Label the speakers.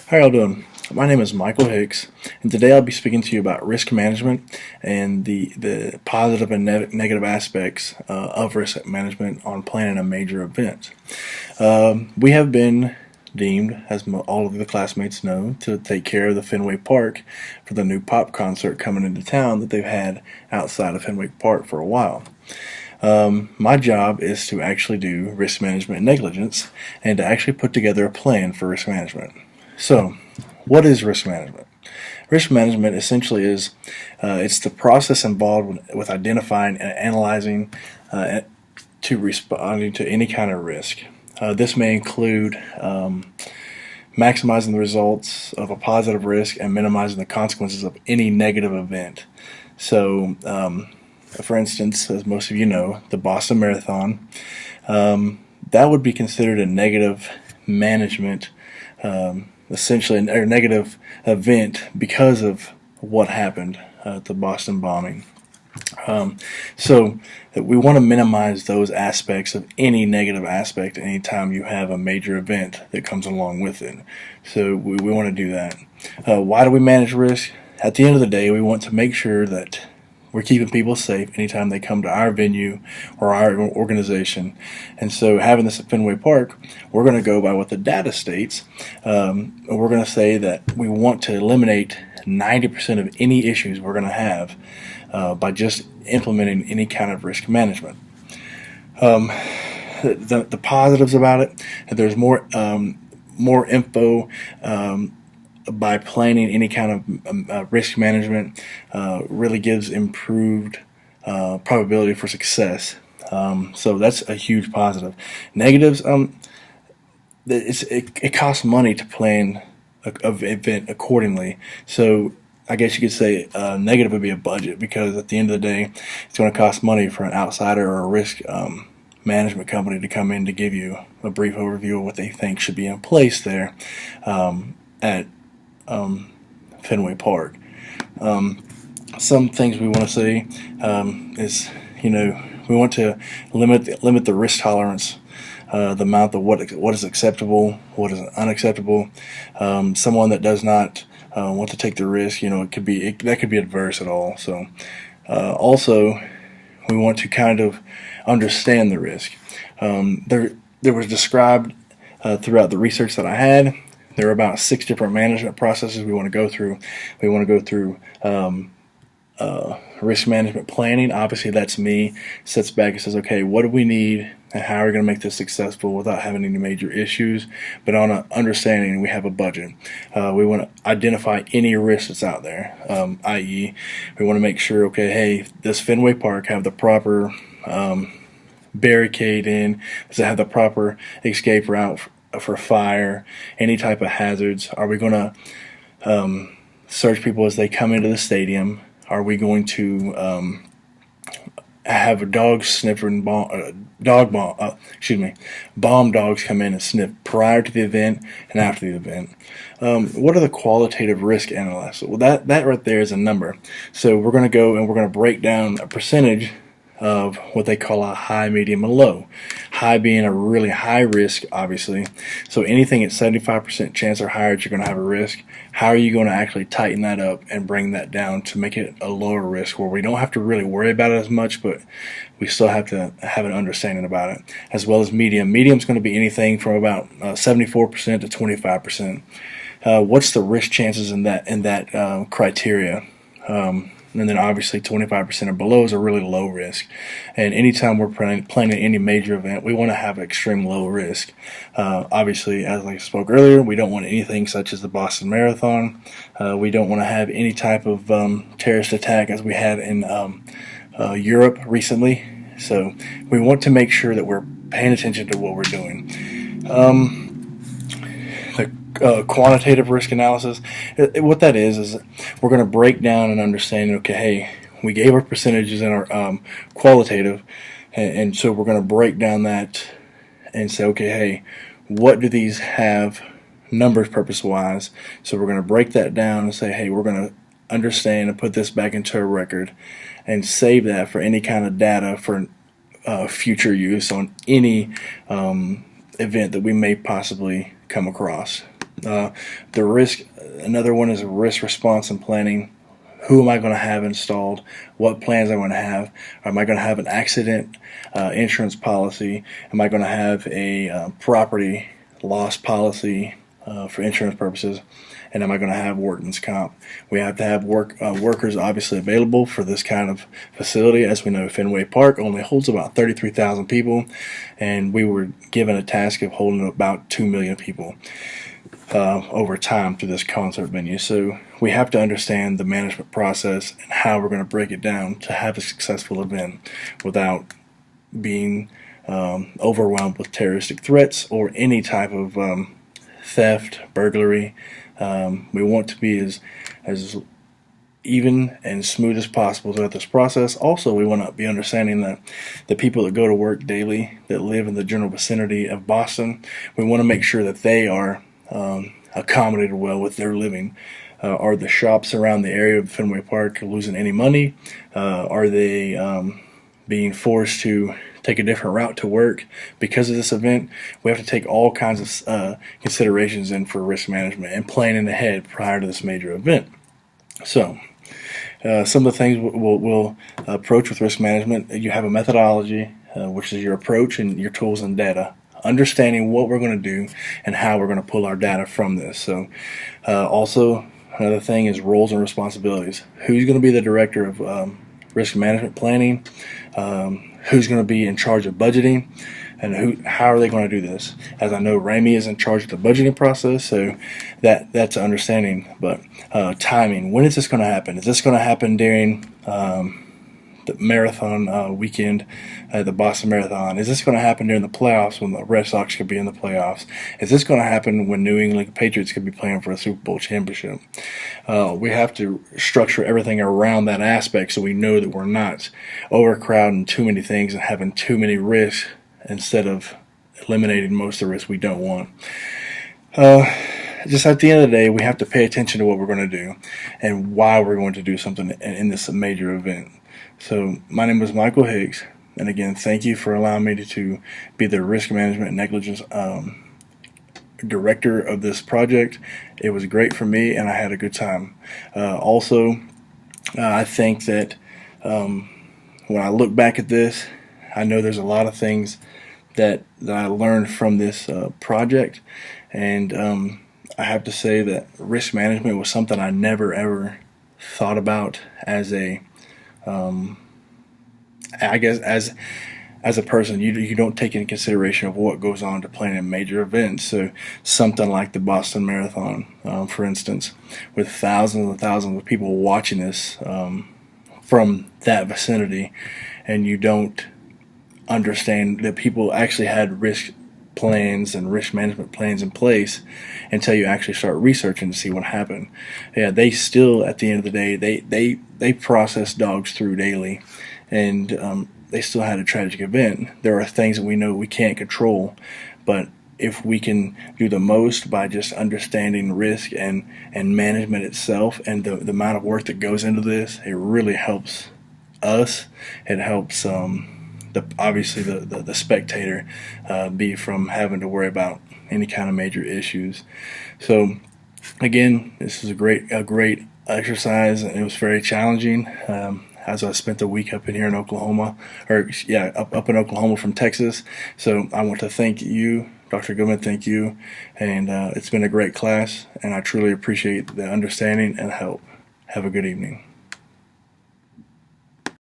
Speaker 1: How y'all doing? My name is Michael Hicks, and today I'll be speaking to you about risk management and the positive and negative aspects of risk management on planning a major event. We have been deemed, as all of the classmates know, to take care of the Fenway Park for the new pop concert coming into town that they've had outside of Fenway Park for a while. My job is to actually do risk management and negligence and to actually put together a plan for risk management. So, what is risk management? Risk management essentially is it's the process involved with identifying and analyzing to responding to any kind of risk. This may include maximizing the results of a positive risk and minimizing the consequences of any negative event. So, for instance, as most of you know, the Boston Marathon, that would be considered a negative management essentially a negative event because of what happened at the Boston bombing. So we want to minimize those aspects of any negative aspect anytime you have a major event that comes along with it. So we want to do that. Why do we manage risk? At the end of the day, we want to make sure that we're keeping people safe anytime they come to our venue or our organization. And so having this at Fenway Park, we're going to go by what the data states. We're going to say that we want to eliminate 90% of any issues we're going to have by just implementing any kind of risk management. The positives about it, there's more info by planning any kind of risk management really gives improved probability for success. So that's a huge positive. Negatives, it costs money to plan an event accordingly. So I guess you could say negative would be a budget, because at the end of the day, it's going to cost money for an outsider or a risk management company to come in to give you a brief overview of what they think should be in place there at Fenway Park. Some things we want to see is, we want to limit the risk tolerance, the amount of what is acceptable, what is unacceptable. Someone that does not want to take the risk, that could be adverse at all. So, also, we want to kind of understand the risk. There was described throughout the research that I had. There are about 6 different management processes we want to go through. We want to go through risk management planning. Obviously, that's me. Sits back and says, okay, what do we need and how are we going to make this successful without having any major issues? But on an understanding, we have a budget. We want to identify any risk that's out there, i.e., we want to make sure, okay, hey, does Fenway Park have the proper barricade in? Does it have the proper escape route for fire, any type of hazards? Are we going to search people as they come into the stadium? Are we going to have a dog sniffing bomb dogs come in and sniff prior to the event and after the event? What are the qualitative risk analysis? Well, that right there is a number. So we're going to go and we're going to break down a percentage of what they call a high, medium, and low. High being a really high risk, obviously. So anything at 75% chance or higher that you're going to have a risk, how are you going to actually tighten that up and bring that down to make it a lower risk where we don't have to really worry about it as much, but we still have to have an understanding about it. As well as medium. Medium is going to be anything from about 74% to 25%. What's the risk chances in that criteria? And then obviously 25% or below is a really low risk. And anytime we're planning any major event, we want to have extreme low risk. Obviously, as I spoke earlier, we don't want anything such as the Boston Marathon. We don't want to have any type of terrorist attack as we had in Europe recently. So we want to make sure that we're paying attention to what we're doing. Quantitative risk analysis, what that is we're going to break down and understand, okay, hey, we gave our percentages in our qualitative, and so we're going to break down that and say, okay, hey, what do these have numbers purpose-wise? So we're going to break that down and say, hey, we're going to understand and put this back into a record and save that for any kind of data for future use on any event that we may possibly come across. The risk, another one is risk response and planning. Who am I going to have installed? What plans am I going to have? Am I going to have an accident insurance policy? Am I going to have a property loss policy for insurance purposes? And am I going to have workman's comp? We have to have workers obviously available for this kind of facility. As we know, Fenway Park only holds about 33,000 people, and we were given a task of holding about 2 million people over time through this concert venue. So we have to understand the management process and how we're going to break it down to have a successful event without being overwhelmed with terroristic threats or any type of theft, burglary. We want to be as even and smooth as possible throughout this process. Also, we want to be understanding that the people that go to work daily, that live in the general vicinity of Boston, we want to make sure that they are accommodated well with their living. Are the shops around the area of Fenway Park losing any money? Are they being forced to take a different route to work because of this event? We have to take all kinds of considerations in for risk management and planning ahead prior to this major event. So, some of the things we'll approach with risk management: you have a methodology, which is your approach and your tools and data. Understanding what we're going to do and how we're going to pull our data from this. So, also another thing is roles and responsibilities. Who's going to be the director of risk management planning? Who's going to be in charge of budgeting? And how are they going to do this? As I know, Ramey is in charge of the budgeting process, so that's understanding. But timing, when is this going to happen? Is this going to happen during the marathon weekend, the Boston Marathon? Is this going to happen during the playoffs when the Red Sox could be in the playoffs? Is this going to happen when New England Patriots could be playing for a Super Bowl championship? We have to structure everything around that aspect so we know that we're not overcrowding too many things and having too many risks instead of eliminating most of the risks we don't want. Just at the end of the day, we have to pay attention to what we're going to do and why we're going to do something in this major event. So my name is Michael Higgs, and again, thank you for allowing me to be the risk management and negligence director of this project. It was great for me, and I had a good time. Also, I think that when I look back at this, I know there's a lot of things that I learned from this project, and I have to say that risk management was something I never ever thought about as a I guess as a person, you don't take into consideration of what goes on to planning major events. So something like the Boston Marathon, for instance, with thousands and thousands of people watching this from that vicinity, and you don't understand that people actually had risk plans and risk management plans in place until you actually start researching to see what happened. Yeah, they still, at the end of the day, they process dogs through daily, and they still had a tragic event. There are things that we know we can't control, but if we can do the most by just understanding risk and management itself and the amount of work that goes into this, it really helps us. It helps obviously the spectator be from having to worry about any kind of major issues. So again, this is a great exercise, and it was very challenging. As I spent the week up in here in Oklahoma, up in Oklahoma from Texas. So I want to thank you, Dr. Goodman, thank you, and it's been a great class, and I truly appreciate the understanding and help. Have a good evening.